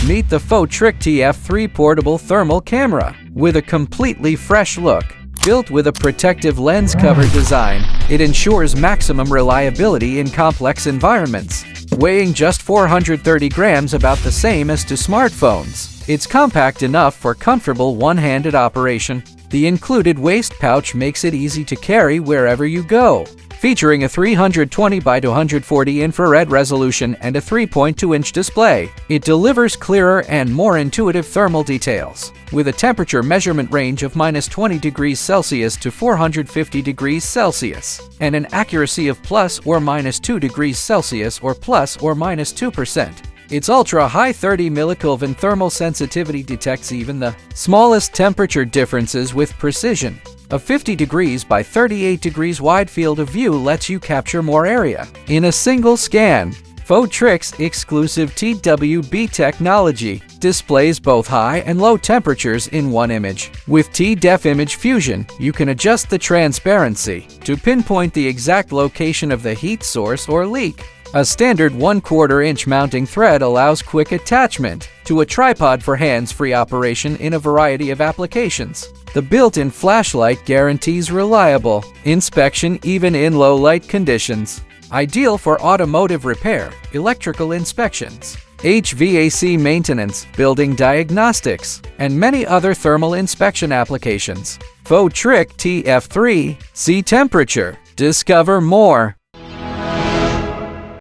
Meet the FOTRIC TF3 portable thermal camera. With a completely fresh look, built with a protective lens cover design, it ensures maximum reliability in complex environments. Weighing just 430 grams, about the same as to smartphones, it's compact enough for comfortable one-handed operation. The included waist pouch makes it easy to carry wherever you go. Featuring a 320 by 240 infrared resolution and a 3.2-inch display, it delivers clearer and more intuitive thermal details. With a temperature measurement range of -20 degrees Celsius to 450 degrees Celsius, and an accuracy of ±2 degrees Celsius or ±2%. Its ultra-high 30 millikelvin thermal sensitivity detects even the smallest temperature differences with precision. A 50 degrees by 38 degrees wide field of view lets you capture more area in a single scan. FOTRIC's exclusive TWB technology displays both high and low temperatures in one image. With T-Def Image Fusion, you can adjust the transparency to pinpoint the exact location of the heat source or leak. A standard 1/4-inch mounting thread allows quick attachment to a tripod for hands-free operation in a variety of applications. The built-in flashlight guarantees reliable inspection even in low-light conditions. Ideal for automotive repair, electrical inspections, HVAC maintenance, building diagnostics, and many other thermal inspection applications. FOTRIC TF3, see temperature, discover more.